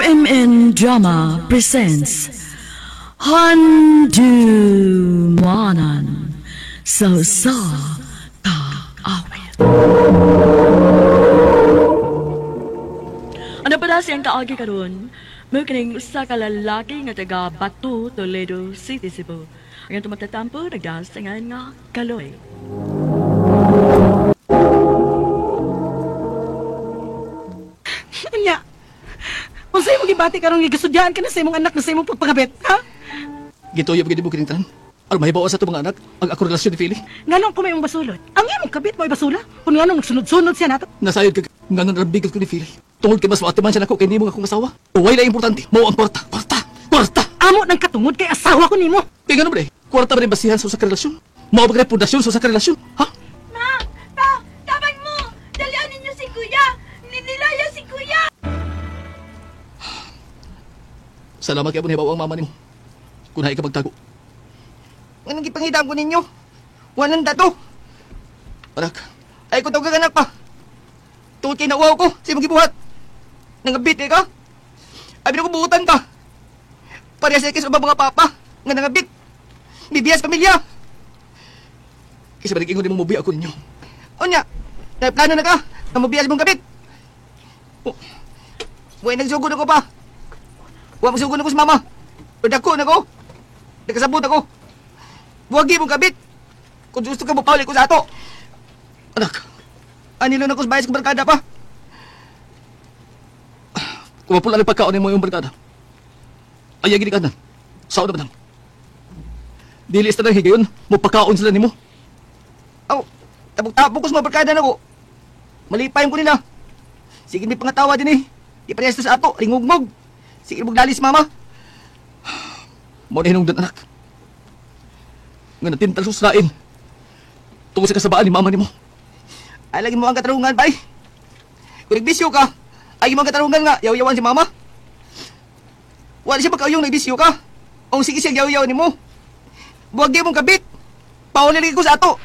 RMN Drama presents Handumanan sa kaawit. Ano pala siyang kaagi karon? May kining usa ka lalaki nga taga Batu, Toledo City, Cebu. Ang tumatatampo nagdasangan nga Kaloy. Anya, kung sa'yo mong ibati ka nung igasudyahan ka na sa imong anak na sa imong pagpangabit, ha? Gitoyab gini mo kining tanan. Alam mahibawa sa itong mga anak ang ako relasyon ni Philly. Nganong kung may mong basulod? Ang imong kabit mo ibasula? Kung nganong nagsunod-sunod siya nato? Nasayod ka nga nang narabigat ko ni Philly. Tungod kay mas maatiman siya nako kay nimo nga akong asawa. Uway na importante. Mao ang kwarta. Amo nang katungod kay asawa ko nimo. Kaya nga naman kwarta ba rin basihan sa usang relasyon? Mao ba rin pundasyon sa usang relasyon? Ha? Tabang mo! Dalian ninyo si Kuya! Ninilaya si Kuya! Salamat kaya po nahibawa ang mama nimo. Kung nahi ka magtago. Anong ipangidam ko ninyo? Walang dato. Anak, Ay ko tawag anak pa. Tungkol kay nauwaw ko, sa imong gibuhat. Nangabit ka? Abi na ko buutan ka. Parehas sa kisong mga papa, nga nangabit. Bibiyas pamilya. kasi ba nag-ingon mo mubi ako ninyo? Onya, plano na ka, na mabiyas mong kabit. Buhay nagsugod ako pa. Huwag magsugod ako sa mama. Pero dako na ko. Nagkasabot ako. Buwagi mong kabit. Kung gusto ka mo paulit ko sa ato. Anak, Anilo na ko sa bayas kong barkada pa. kung mapula ng pagkaon mo yung barkada. Ay, gini ka na. Sao na ba nang? Dilis na lang higayon, mo pagkaon sila ni mo. Aw, tabog-tabog ko sa mga barkada na ko. Malipayon ko nila. Sige, may pangatawa din eh. Di parehas to sa ato, ringugmog. Sige, magdalis mama. Mo na hinungdan anak. Nga natintal susrain. Tungkol sa kasabaan ni mama ni mo. Ay, lagi mo ang katarungan, bay. Kung nagbisyo ka, ay mo ang katarungan nga, yaw-yawan si mama. Wala siya magkauyong nagbisyo ka. O sige siya yaw-yaw ni mo. Buwag di mong kabit. Paulili ko sa ato.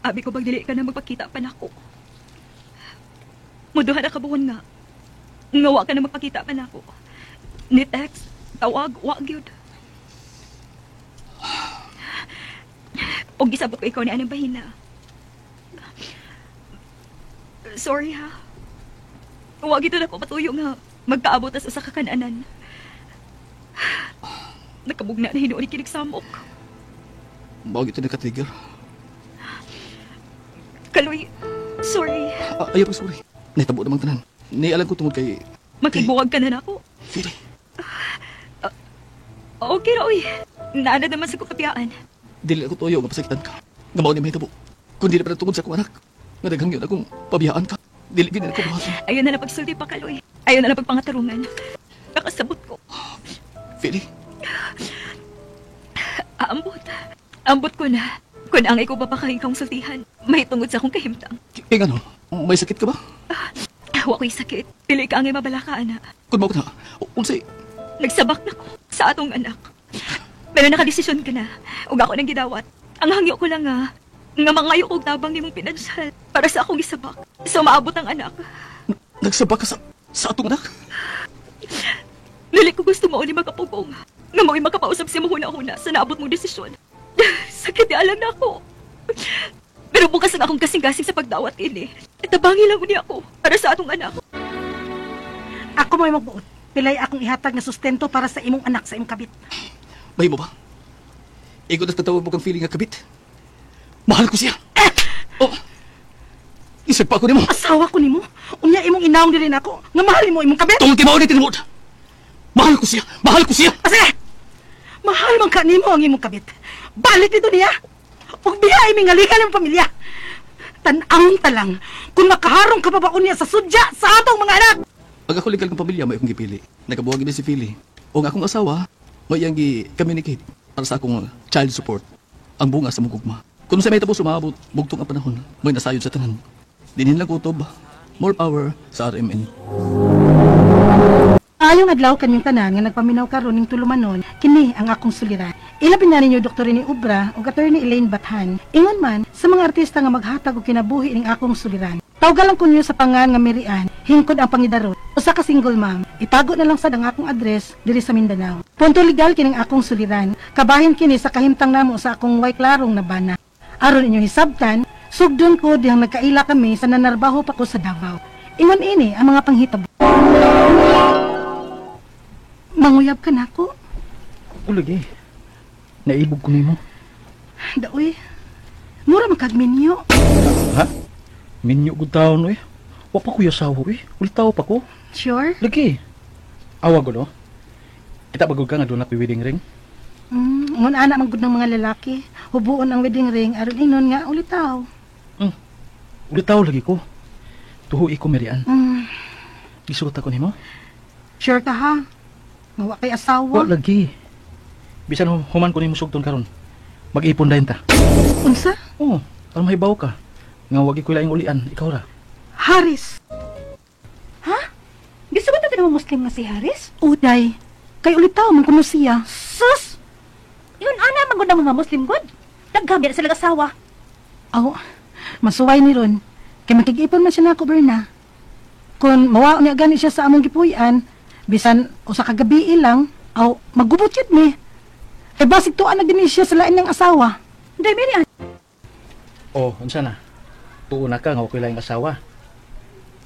Abi ko bagdili ka na magpakita pa nako. Muduha na kabuhan nga. Ngawa ka na magpakita pa nako. Ni text, tawag, wag yun. O gisabot ko ikaw ni anang bahina. Sorry ha. Wag ito na ko patuyo nga magkaabot sa usa ka kananan. Nakabugna na hinuon ni kinigsamok. Bawag ito nakatrigger. Kaloy, sorry. Ayaw ko sorry. Naitabo namang tanan. Nialam ko tungod kay... Makibuwag ka na nako. Philly. Okay, Roy. Naana naman sa kukapiyaan. Dili ako toyo nga pasakitan ka. Nga mao ni mahitabo. Kung dili pa na tungod sa akong anak. Nga daghang yun akong pabiyaan ka. Dili gini ako buhaton. Ayaw na pagsulti pa, Kaloy. Ayaw na pagpangatarungan. Nakasabot ko. Philly. Ambot ko na. Kung angay ko papakain kang sultihan, may tungod sa akong kahimtang. Kaya ano? May sakit ka ba? Huwag ko'y sakit. Pili ka angay mabalaka, ana. Kung mo ka na. Unsay? Nagsabak na ko sa atong anak. Pero nakadesisyon ka na. Huwag ako nang gidawat. Ang hangyo ko lang nga mangayo kong tabang ni mong pinansal para sa akong isabak. So maabot ang anak. Nagsabak ka sa atong anak? Dili ko gusto mo ni makapugong. Nga mo'y makapausap si mo huna-huna sa naabot mong desisyon. Sakit alang na ako. Pero bukas ang akong kasing-kasing sa pagdawat ini. Itabangi lang niya ako para sa atong anak. Ako mo'y magbuot. Pilay akong ihatag na sustento para sa imong anak sa imong kabit. Mahimo ba? Ikaw na tatawag mo kang feeling nga kabit. Mahal ko siya. Oh, isag pa ako ni mo. Asawa ko nimo. Unya imong inaong dili nako. Nga mahalin mo imong kabit. Tungkol kay maulitin mo. Mahal ko siya. Mahal ko siya. Ase! Mahal man ka nimo ang imong kabit. Balik dito niya. Ug biya imong ngalikan ng pamilya. Tan-ang talang kung makaharong ka pa ba unya sa sudya sa atong mga anak. Pag ako legal ng pamilya, may akong gipili. Nakabuwag ibig si Philly. O nga akong asawa, may iyang gi-communicate para sa akong child support. Ang bunga sa mugugma. Kung sa may tapos sumabot, bugtong ang panahon, may nasayod sa tanan. Dinin lang kutob. More power sa RMN. Ay, Maayong adlaw kanyang tanan nga nagpaminaw karon ning tulumanon, kini ang akong suliran. Ilabin na ninyo Dr. ni Ubra o Attorney Elaine Bathan. Ingon man sa mga artista nga maghatag og kinabuhi ning akong suliran. Tawgalan ko niyo sa pangan nga Mirian, hingkod ang pangidarot. Usa ka single mom. Itago na lang sad ang akong address diri sa Mindanao. Punto legal kining akong suliran. Kabahin kini sa kahimtang namo sa akong way klarong na bana. Aron inyo hisabtan, sugdon ko dihang nagkaila kami sa nanarbaho pa ko sa Davao. Ingon ini ang mga panghitabo. Manguyab ka nako. Ulagi. Naibog ko nimo. Daoy. Mura makagminyo. Ha? Minyo gud taon eh. Wa pa ko yasawa eh. Ulitaw pa ko. Sure? Lagi. Awa ko no. Kita bagog ka nga doon na wedding ring. Ngun anak man gud ng mga lalaki. Hubuon ang wedding ring aron inon nga ulitaw. Ulitaw lagi ko. Tuhui ko Mirian. Isuot ako nimo. Sure ka ha? Mawa kay asawa. Wa lagi. Bisan human ko nimo sugton karon. Mag-ipon dayon ta. Unsa? Oo, para mahibaw ka. Nga wagi ko laing ulian, ikaw ra. Haris. Ha? Gusto ba natin mo Muslim nga si Haris? Uday. Kay ulitaw man kuno siya. Sus! Yun, ana, magod ang mga Muslim god. Naggamit sila asawa. Aw, masuway ni ron. Kay makikipon man siya nako Berna. Kung mawa niya gani siya sa among gipuy-an, bisan usa ka gabi lang, aw magubot yun mi. Kay basig tuan na gani siya sa lain ng asawa. Day, Miriam. Oh, unsa na? Tuon na ka nga okay laing asawa.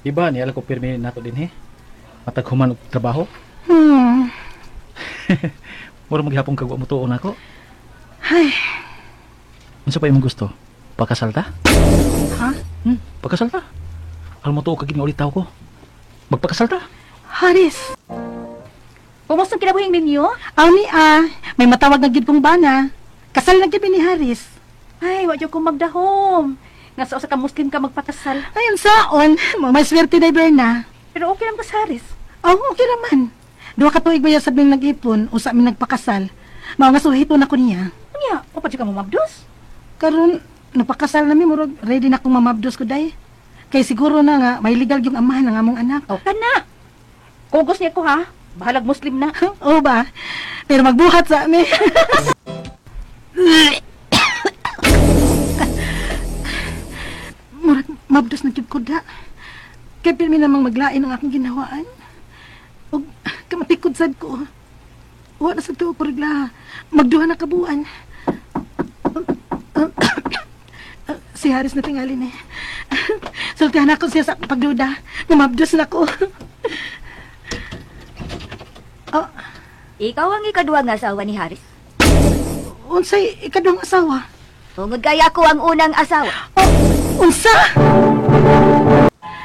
Diba ni ala ko pirmi nato din he. Matag human og trabaho. Mura maghapon kagwa mo tuon ako. Ay, Unsa pa imong gusto? Pakasal ta? ha? Pakasal ta. Alam mo tuo kagid nga ulitaw ko. Magpakasal ta. Haris. Pumusong kinabuhing ninyo? Aw ni may matawag na gid kong bana. Kasal na gid ni Haris. Ay, wadyo ko magdahom. Nga sa usa ka Muslim ka magpakasal. Ayun saon, may swerte na Berna. Pero okay lang ka sa Haris. Oh, okay naman. Duha ka tuig ba ya sabing nag-ipon, usa mi nagpakasal. Mao nga suhito na ko niya. Unya, o pa ka mo mabdos? Karon napakasal na mi murag ready na akong mamabdos ko day. Kay siguro na nga may legal yung amahan ng among anak. O, kana. Kugos niya ko ha. Bahalag Muslim na. Oo ba? Pero magbuhat sa amin. Murag mabdos na gyud ko da. Kay pirmi namang maglain ang akong ginawaan. Og kamatikod sad ko. Wa na sa tuo ko regla. Magduha na kabuan. Si Haris na tingali ni. Sultihan ako siya sa pagduda. Namabdos na ko. Oh, Ikaw ang ikaduha nga asawa ni Haris. unsay ikadong asawa? Tungod kaya ko ang unang asawa. Oh, unsa?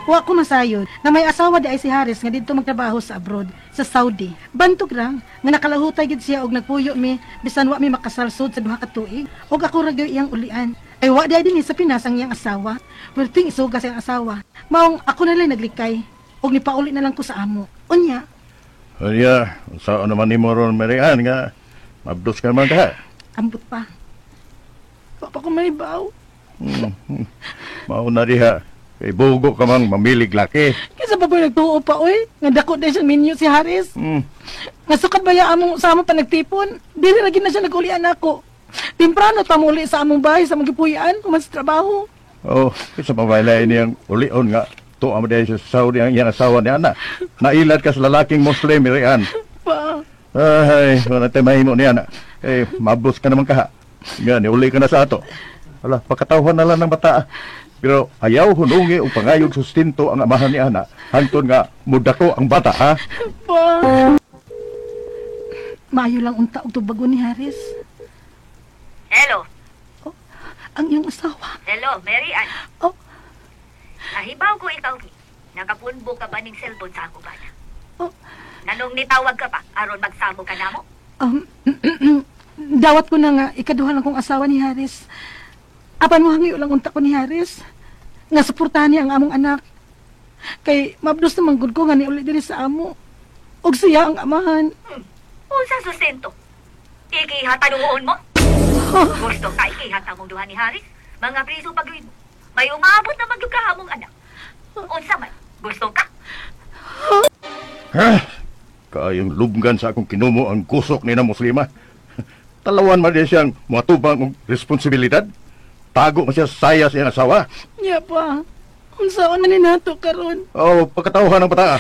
Wa ko masayod na may asawa di ay si Haris nga didto magtrabaho sa abroad, sa Saudi. Bantog lang nga nakalahutay gid siya og nagpuyo mi bisan wa mi makasalsod sa duha ka tuig. Og ako ra gyud iyang ulian. Ay wa di dinhi sa Pinas ang iyang asawa. Perting isuga sa iyang asawa. Maong ako na lang naglikay og nipauli na lang ko sa amo. Unya, Iya, saan naman ni mo ron Mirian nga mabdos ka naman ka. ambot pa. Wa pa ko maibaw. Mauna diha, kay bugo ka mang mamilig laki. Kaysa pa ba nagtuo pa oy? Nga dako din siya minyo si Haris. Nga sukat ba ya among sa among panagtipon? Dili lagi na siya nagulian ako. Temprano ta muli sa among bahay sa magipuyan human sa trabaho. Oh, isa mabaylay niyang ulion nga. To amo diha sa Saudi ang iyang asawa ni Ana. Nailad ka sa lalaking Muslim Mirian. Pa. Ay, wala tayo mahimo ni Ana. Eh, mabdos ka naman ka. Nga, niuli ka na sa ato. Wala, pagkatawhan na lang ng bata. Pero ayaw hunungi o pangayog sustinto ang amahan ni Ana. Hantun nga, mudako ang bata, ha? Pa. Maayo lang unta og tubago ni Haris. Hello. Ang iyong asawa. Hello, Mary Ann. Oh. Nahibaw ko ikaw, nakapunbo ka ba ning cellphone sa ako bana? Oh. Nanong nitawag ka pa, aron magsamo ka na mo? Dawat ko na nga ikaduha lang kong asawa ni Haris. Apan mo hangi lang unta ko ni Haris. Nga suportahan niya ang among anak. Kay mabdos naman gud ko nga ni uli diri sa amo. Og siya ang amahan. Unsa sustento? Ikihatanuon mo? Gusto ka ikihat mong duha ni Haris? Mga priso pagluwid mo. May umabot na magdukahamong anak. Unsa man? Gusto ka? Yung lubngan sa akong kinumo ang kusok ni na muslima. Talawan man din siyang matubang og responsibilidad. Tago man siya saya sa iyang asawa. Nya pa. Unsaon na ni nato karon? Pagkatauhan ng bataa.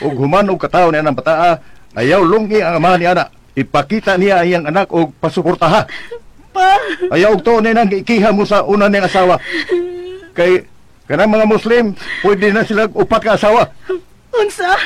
Ug human og kataw niya ng bataa, ayaw lungi ang ama ni anak. Ipakita niya iyang anak og pasuportaha. Pa. Ayaw og to nang ikiha mo sa una niyang asawa. Kay kanang mga Muslim, pwede na sila upat ka asawa. Unsa?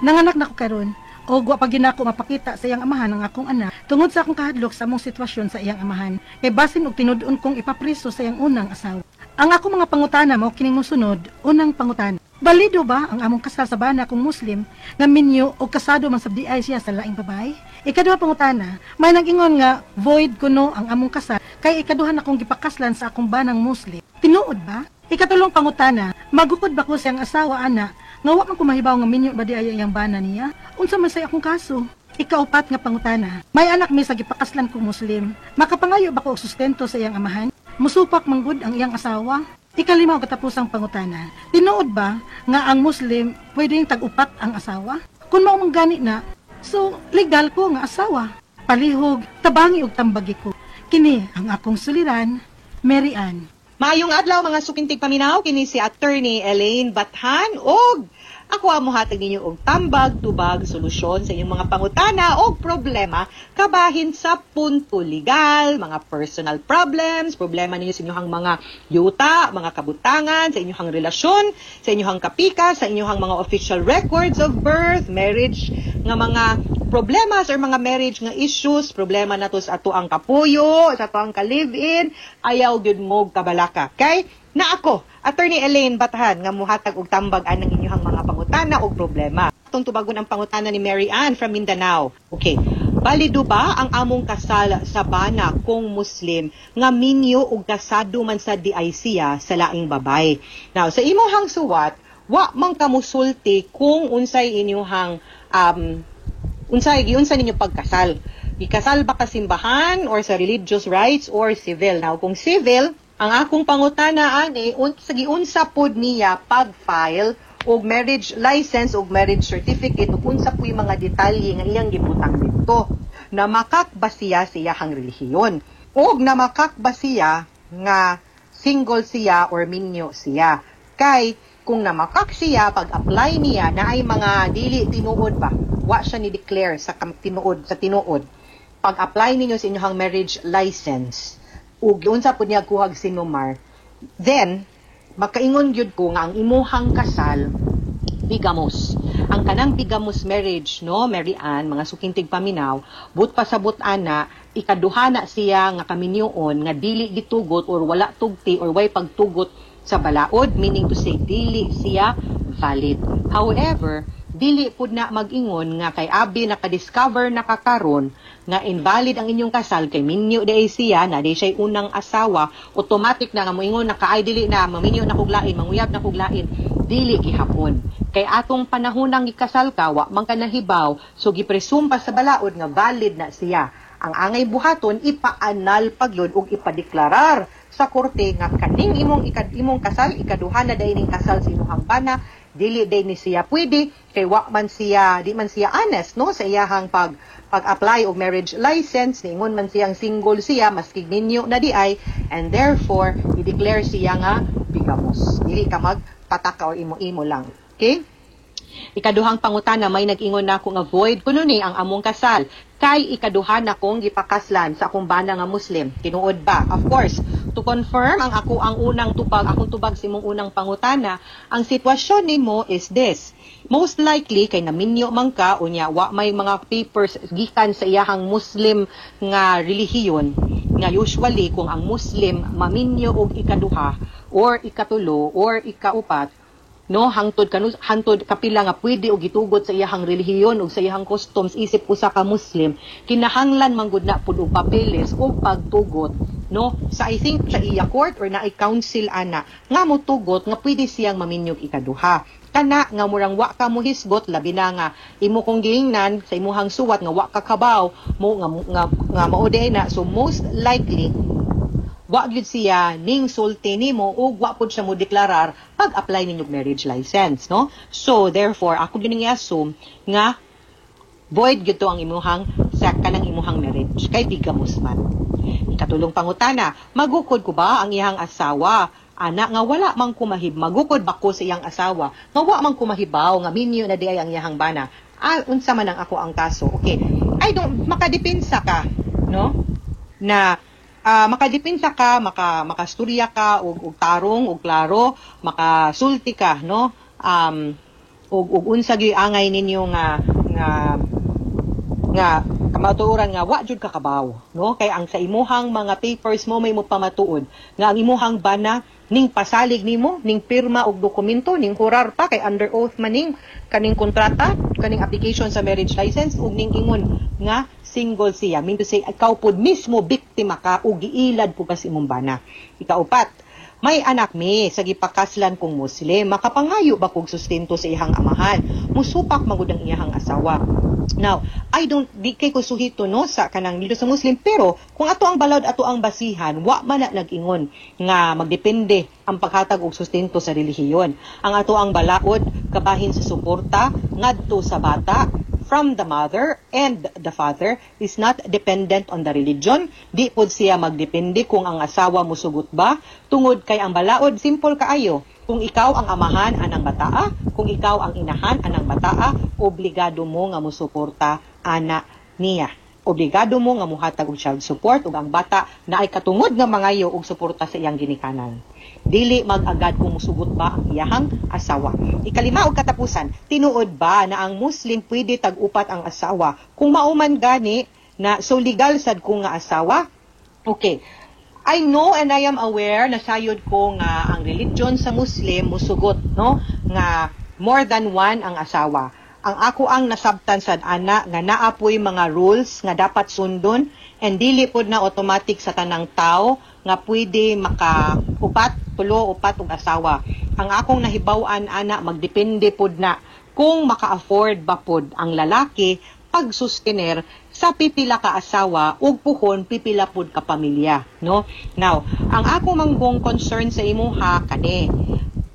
Nanganak na ko karon. O wa pa ginako mapakita sa iyang amahan ang akong anak tungod sa akong kahadlok sa among sitwasyon sa iyang amahan. Kay basin og tinud-on kong ipapriso sa iyang unang asawa. Ang akong mga pangutana mo kining mosunod, unang pangutana. Balido ba ang among kasal sa bana kung Muslim nga minyo o kasado man sabdi ay siya sa laing babae? Ikaduha pangutana, may nag-ingon nga void kuno ang among kasal kay ikaduha na kong gipakaslan sa akong banang Muslim. Tinuod ba? Ikatulong pangutana, magukod ba ko siyang asawa ana nga wa man ko mahibaw nga minyo ba di ay iyang bana niya? Unsa man say akong kaso? Ikaupat nga pangutana, may anak mi sa gipakaslan kong Muslim. Makapangayo ba ko og sustento sa iyang amahan? Musupak manggod ang iyang asawa? Ikalimaw katapusang pangutana, tinuod ba nga ang Muslim pwedeng tag-upat ang asawa? Kung mao man gani na, so legal ko nga asawa. Palihog, tabangi og tambagi ko. Kini ang akong suliran, Mary Ann. Maayong adlaw mga sukintig paminaw, kini si Attorney Elaine Bathan og ako amo hatag ninyo og tambag, tubag, solusyon sa inyong mga pangutana o problema kabahin sa punto legal, mga personal problems, problema ninyo sa inyong mga yuta, mga kabutangan, sa inyong relasyon, sa inyong kapika, sa inyong mga official records of birth, marriage, nga mga problemas or mga marriage nga issues, problema na to sa ato ang kapuyo, sa ato ang ka-live-in, ayaw gyud mo kabalaka. Kay na ako, Attorney Elaine Batahan, nga muhatag og tambag anang inyong mga pangutana o problema. Itong tubagon ang pangutana ni Mary Ann from Mindanao. Okay, balido ba ang among kasal sa bana kung Muslim nga minyo og kasado man sa DIC sa laing babay? Now, sa imuhang suwat, wa man kamusulti kung unsay inyong unsa ninyo pagkasal. Ikasal ba ka simbahan or sa religious rites or civil? Now, kung civil, ang akong pangutana ani giunsa pod niya pag-file og marriage license og marriage certificate ug unsa puy mga detalye nga iyang gibutang didto. Namakak ba siya sa iyang relihiyon? Og namakak ba siya nga single siya or minyo siya? Kay kung namakak siya pag-apply niya na ay mga dili tinuod ba? Wa siya ni declare sa tinuod. Pag-apply ninyo sa inyong marriage license ug unsa pud niya kuhag sinumar, then makaingon gyud ko nga ang imuhang kasal bigamos. Ang kanang bigamos marriage, no, Mary Ann, mga sukintig paminaw, but pasabot ana, ikaduha na siya nga kaminyoon nga dili gitugot or wala tugti or way pagtugot sa balaod, meaning to say dili siya valid. However, dili pud na mag-ingon nga kay abi naka-discover nakakaron nga invalid ang inyong kasal kay minyo day siya na day siya unang asawa, automatic na nga moingon na kaay dili na maminyo na kuglain, manguyab na kuglain, dili gihapon. Kay atong panahonang gikasal ka, wa man ka nahibaw, so gipresume pa sa balaod nga valid na siya. Ang angay buhaton ipaanal pagyud ug ipadeklarar sa korte nga kaning imong kasal ikaduha na day ning kasal sa inyong bana, dili day ni siya pwede kay di man siya honest no sa iyahang pag-apply og marriage license, ningon man siyang single siya maski ninyo na di ay, and therefore i-declare siya nga bigamos. Dili ka magpataka o imo-imo lang. Okay? Ikaduhang pangutana, may nag-ingon na ako nga void kuno ni ang among kasal kay ikaduha na kong gipakaslan sa akong bana nga Muslim. Tinuod ba? Of course, to confirm ang unang tubag, akong tubag sa imong unang pangutana, ang sitwasyon nimo is this. Most likely kay naminyo man ka unya wa may mga papers gikan sa iyahang Muslim nga relihiyon nga usually kung ang Muslim maminyo og ikaduha or ikatulo or ikaupat, no, hangtod kapila nga pwede og gitugot sa iyahang relihiyon ug sa iyahang customs isip usa ka Muslim, kinahanglan manggud na pud og papeles og pagtugot, no, sa I think sa iya court or na council ana nga motugot nga pwede siyang maminyog ikaduha. Kana nga murang wa ka mo hisgot labi na nga imo kong giingnan sa imuhang suwat nga wa ka kabaw mo nga mao na, so most likely wa gyud siya ning sulti nimo ug wa pud siya mo deklarar pag-apply ninyong marriage license, no? So therefore ako gyud ning i-assume nga void gyud to ang imuhang sa kanang imuhang marriage kay bigamos man. Ikatulong pangutana, magukod ko ba ang iyang asawa? Ana nga wala man magukod ba ko sa iyang asawa? Nga wa man kumahibaw nga minyo na di ay ang iyang bana. Unsa man ang ako ang kaso. Okay. Makadepensa ka, no? Na makadepensa ka, makasturya ka og tarong og klaro, makasulti ka, no? Og unsa gyud angay ninyo nga kamatuoran nga wa jud ka kabaw, no? Kay ang sa imuhang mga papers mo may mo pamatuod nga ang imuhang bana ning pasalig nimo, ning pirma og dokumento, ning hurar pa kay under oath maning kaning kontrata, kaning application sa marriage license ug ning ingon nga single siya. Mean to say ikaw pud mismo biktima ka ug giilad pud ka sa imong bana. Ikaupat, may anak mi sa gipakaslan kong Muslim, makapangayo ba kog sustento sa iyang amahan? Musupak magud ang iyang asawa. Now, di kay ko suhito no sa kanang dito sa Muslim, pero kung ato ang balod ato ang basihan, wa man na nag-ingon nga magdepende ang paghatag og sustento sa relihiyon. Ang ato ang balaod kabahin sa suporta ngadto sa bata from the mother and the father is not dependent on the religion. Di pod siya magdepende kung ang asawa musugot ba, tungod kay ang balaod simple kaayo. Kung ikaw ang amahan anang bataa, kung ikaw ang inahan anang bataa, obligado mo nga musuporta ana niya. Obligado mo nga muhatag og child support ug ang bata na ay katungod nga mangayo og suporta sa iyang ginikanan. Dili mag-agad kung musugot ba ang iyahang asawa. Ikalima og katapusan, tinuod ba na ang Muslim pwede tag-upat ang asawa? Kung mauman gani na so legal sad ko nga asawa? Okay. I know and I am aware na sayod ko nga ang religion sa Muslim musugot, no? Nga more than one ang asawa. Ang ako ang nasabtan sad ana nga naapoy mga rules nga dapat sundon and dili pod na automatic sa tanang tao nga pwede upat og asawa. Ang akong nahibaw-an ana magdepende pod na kung maka-afford ba pod ang lalaki pagsustener sa pipila ka asawa ug puhon pipila pod ka pamilya, no? Now, ang ako manggong concern sa imuha kani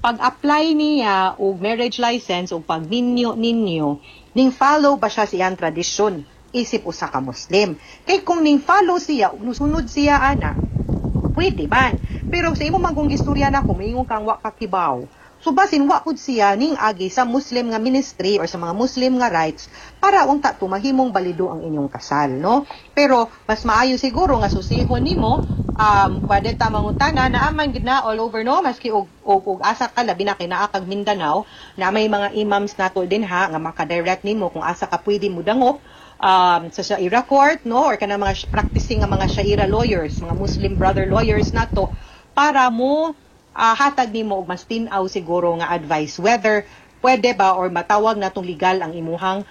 pag-apply niya og marriage license o pagminyo ninyo, ning follow ba siya siyang tradisyon isip usa ka Muslim. Kay kung ning follow siya ug nusunod siya ana, pwede man. Pero sa imo man kung istorya na ko, maingon kang wa kakibaw. So basin wa pud siya ning agi sa Muslim nga ministry or sa mga Muslim nga rights para unta tumahimong balido ang inyong kasal, no? Pero mas maayo siguro nga susihon nimo pwede ta mangutana na aman gid na all over, no? Maski og asa ka labi na kay naa kag Mindanao na may mga imams nato din ha nga maka-direct nimo kung asa ka pwede mo dangop sa Sharia court, no? Or kana mga practicing nga mga Sharia lawyers, mga Muslim brother lawyers nato para mo hatag nimo og mas tin-aw siguro nga advice whether pwede ba or matawag natong legal ang imuhang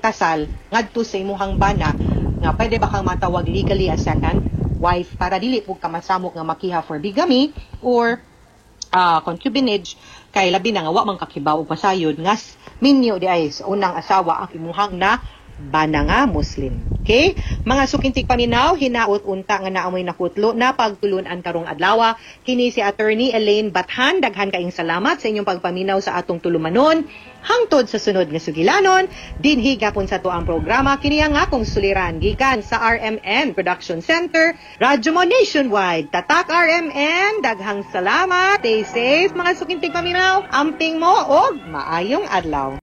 kasal ngadto sa imuhang bana nga pwede ba kang matawag legally as second wife para dili pug ka masamok nga makiha for bigamy or concubinage kay labi na nga wa man kakibaw og pasayod nga minyo di ay sa unang asawa ang imuhang na bana nga Muslim. Okay? Mga sukintig paminaw, hinaot unta nga naamoy nakutlo na pagtulunan karong adlaw. Kini si Attorney Elaine Bathan, daghan kaayong salamat sa inyong pagpaminaw sa atong tulumanon. Hangtod sa sunod nga sugilanon, dinhi gapon sa to ang programa kini ang akong suliran gikan sa RMN Production Center, Radyo Mo Nationwide. Tatak RMN, daghang salamat. Stay safe mga sukintig paminaw. Amping mo og maayong adlaw.